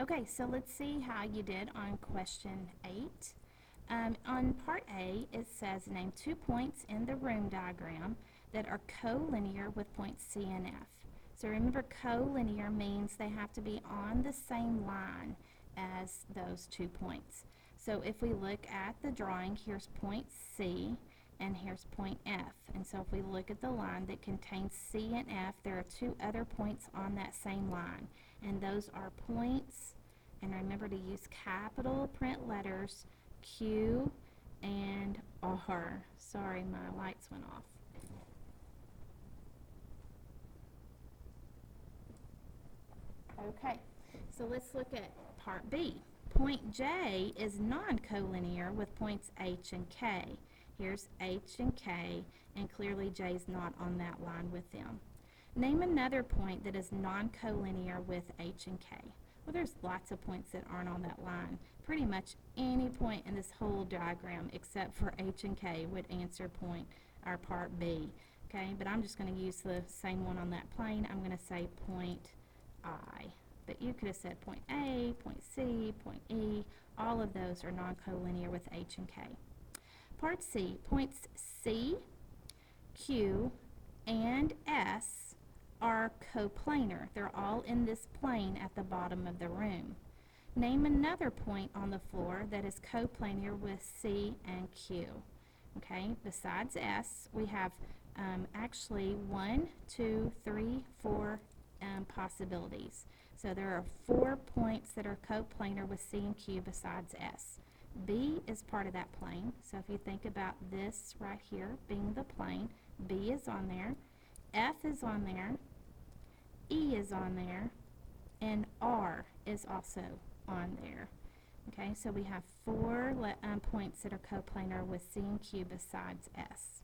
Okay, so let's see how you did on question 8. On part A, it says name 2 points in the room diagram that are collinear with points C and F. So remember, collinear means they have to be on the same line as those 2 points. So if we look at the drawing, here's point C and here's point F. And so if we look at the line that contains C and F, there are 2 other points on that same line. And those are points, and remember to use capital print letters, Q and R. Sorry, my lights went off. Okay, so let's look at part B. Point J is non-collinear with points H and K. Here's H and K, and clearly J is not on that line with them. Name another point that is non-collinear with H and K. Well, there's lots of points that aren't on that line. Pretty much any point in this whole diagram except for H and K would answer point or part B. Okay, but I'm just going to use the same one on that plane. I'm going to say point I. But you could have said point A, point C, point E. All of those are non-collinear with H and K. Part C, points C, Q, and S are coplanar. They're all in this plane at the bottom of the room. Name another point on the floor that is coplanar with C and Q. Okay, besides S, we have actually 1, 2, 3, 4 possibilities. So there are 4 points that are coplanar with C and Q besides S. B is part of that plane. So if you think about this right here being the plane, B is on there, F is on there, E is on there, and R is also on there. Okay, so we have 4 points that are coplanar with C and Q besides S.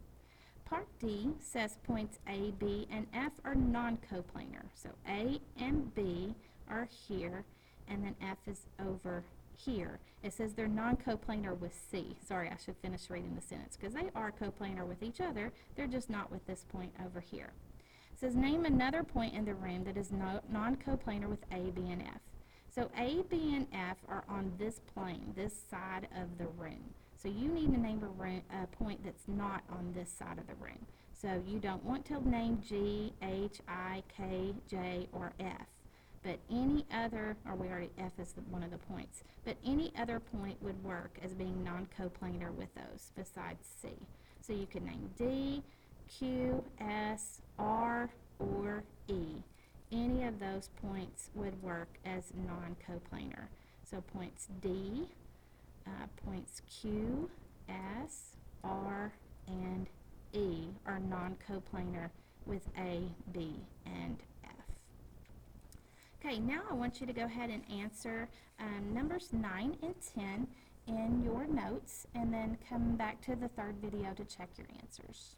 Part D says points A, B, and F are non-coplanar. So A and B are here, and then F is over here. It says they're non-coplanar with C. Sorry, I should finish reading the sentence because they are coplanar with each other. They're just not with this point over here. It says name another point in the room that is non-coplanar with A, B, and F. So A, B, and F are on this plane, this side of the room. So you need to name a point that's not on this side of the room. So you don't want to name G, H, I, K, J, or F. But any other, or we already, F is one of the points, but any other point would work as being non-coplanar with those besides C. So you could name D, Q, S, R, or E. Any of those points would work as non-coplanar. So points D, points Q, S, R, and E are non-coplanar with A, B, and F. Okay, now I want you to go ahead and answer numbers 9 and 10 in your notes, and then come back to the third video to check your answers.